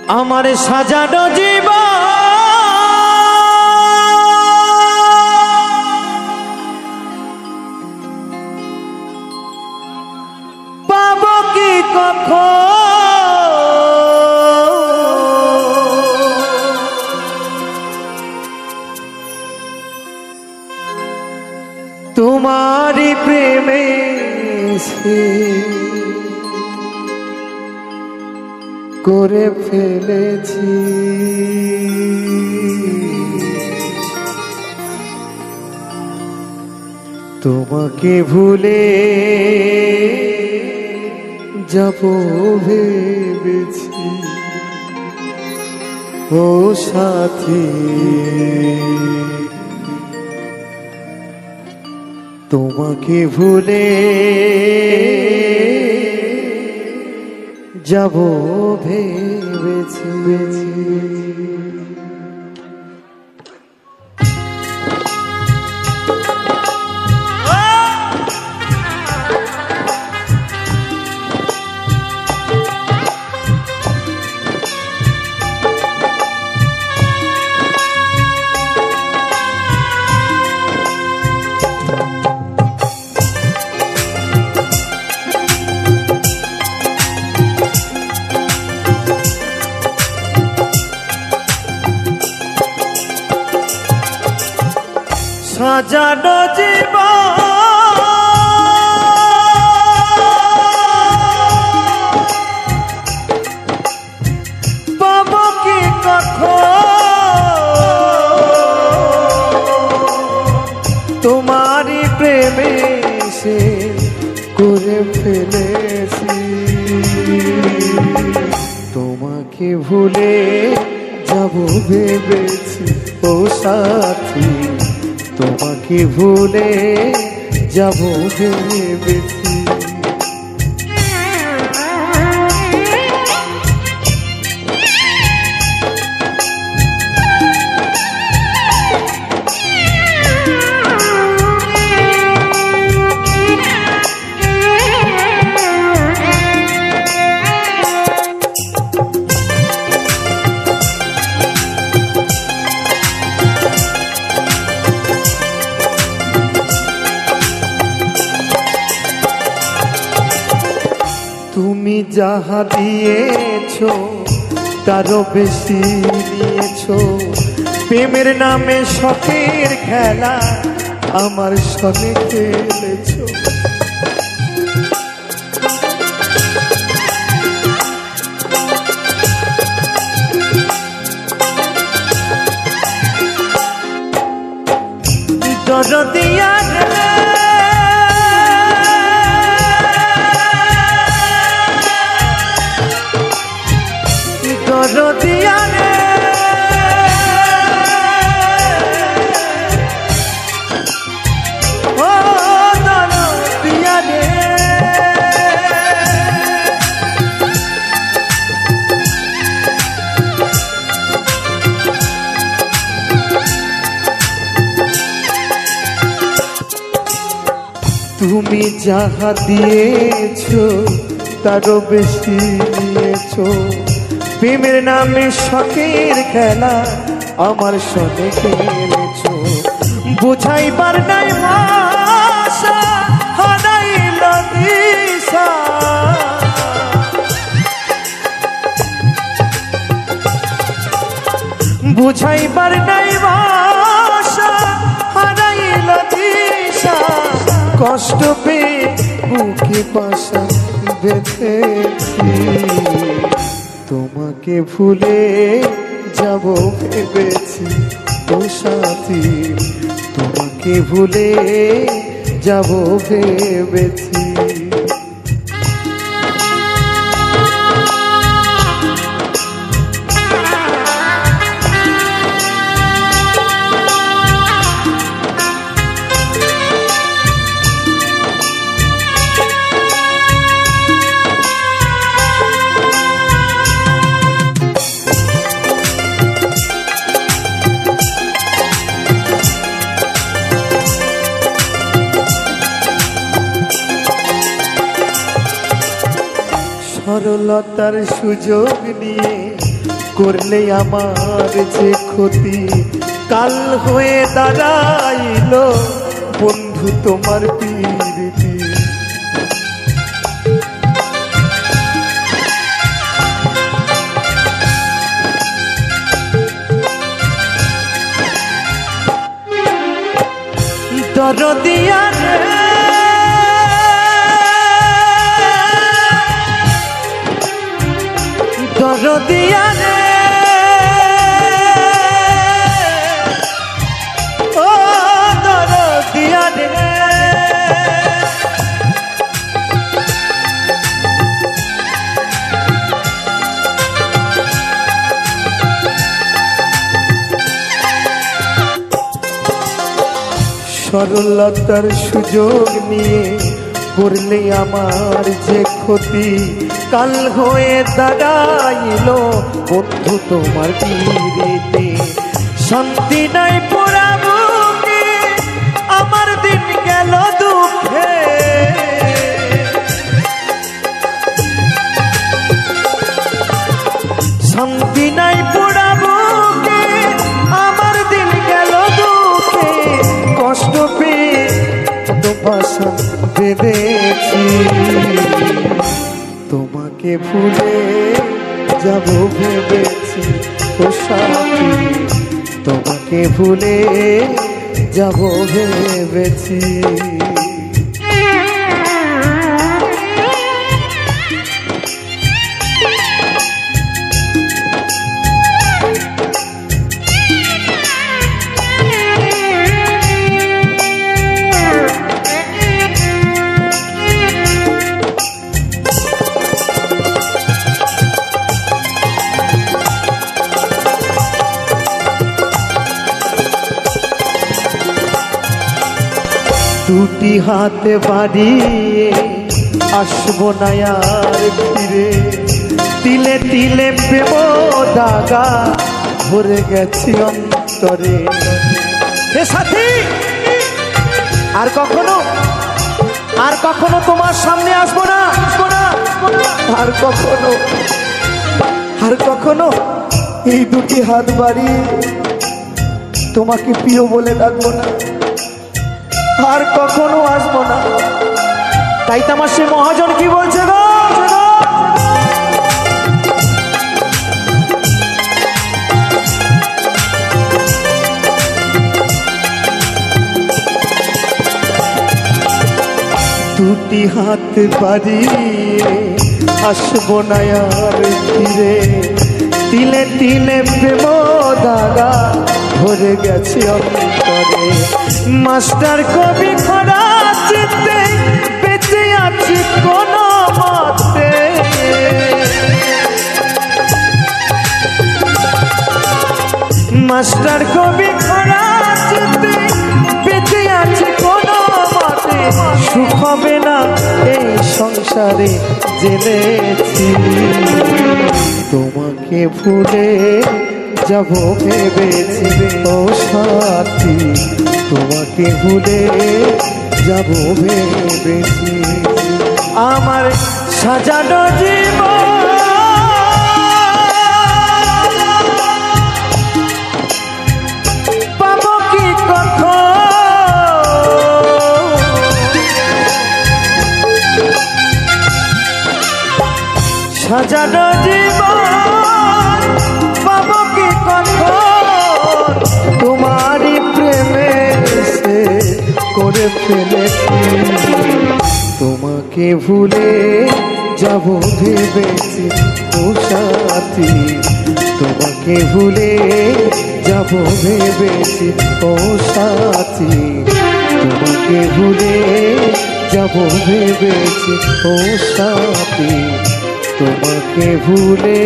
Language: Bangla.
আমার সাজানো জীবন পাবো কি কখন তোমারি প্রেমে সে করে ফেলেছি তোমাকে ভুলে যাব ভেবেছি ও সাথী তোমাকে ভুলে যাব ভেবেছি সাজানো জীবন পাবো কি কখন তোমারই প্রেমে সে করে ফেলেছি তোমাকে ভুলে যাব ভেবেছি ও সাথী তোমাকে ভুলে যাব ভেবেছি তুমি যাহা দিয়েছো তারও বেশি নিয়েছো প্রেমের নামে শখের খেলা আমার সঙ্গে খেলেছো দরদিয়া দরদিয়ারে ও দরদিয়ারে তুমি যাহা দিয়েছো তারও বেশি নিয়েছো প্রেমের নামে শখের খেলা আমার সঙ্গে খেলেছো বুঝাইবার নাই ভাষা হারাইল দিশা বুঝাইবার নাই ভাষা হারাইল দিশা কষ্ট পেয়ে বুকে পাশা বেঁধেছি তোমাকে ভুলে যাব ভেবেছি ও সাথী তোমাকে ভুলে যাব ভেবেছি সরলতার সুযোগ নিয়ে করলে আমার যে ক্ষতি কাল হয়ে দাঁড়াইল বন্ধু তোমার পীড়িতি। দরদিয়া রে দরদিয়া রে ও দরদিয়া রে সরলতার সুযোগ নিয়ে করলে আমার যে ক্ষতি কাল হয়ে দাঁড়াইল বন্ধু তোমার পীড়িতে। শান্তি নাই পোড়া বুকে আমার দিন গেল দুঃখে, শান্তি নাই পোড়া বুকে আমার দিন গেল দুঃখে। কষ্ট পেয়ে ভাষা ভেবেছি তোমাকে ভুলে যাব ভেবেছি ও সাথী, তোমাকে ভুলে যাব ভেবেছি। দুটি হাতে বাড়িয়ে আসবো না আর ফিরে, তিলে তিলে প্রেম দাগা ভরে গেছি অন্তরে। হে সাথী, আর কখনো তোমার সামনে আসবো না, আর কখনো এই দুটি হাত বাড়িয়ে তোমাকে প্রিয় বলে ডাকবো না, আর কখনো আসবো না। তাই তো আমার সে মহাজন কি বলছে গো, দুটি হাত বাড়িয়ে আসবো না আর ফিরে, তিলে তিলে প্রেম দাগা ভরে গেছে অন্তরে। মাস্টার কবি খরা চিত্তে বেঁচে আছি কোন মতে, মাস্টার কবি খরা চিত্তে বেঁচে আছি কোন মতে। সুখ হবে না এই সংসারে জেনেছি, তোমাকে ভুলে যাব ভেবেছি ও সাথী, তোমাকে ভুলে যাব ভেবেছি। আমার সাজানো জীবন পাবো কি কখন, সাজানো জীবন পাবো কি কখন, তোমারই প্রেমে সে করে ফেলেছি। তোমাকে ভুলে যাব ভেবেছি ও সাথী, তোমাকে ভুলে যাব ভেবেছি ও সাথী, তোমাকে ভুলে যাব ভেবেছি ও সাথী, তোমাকে ভুলে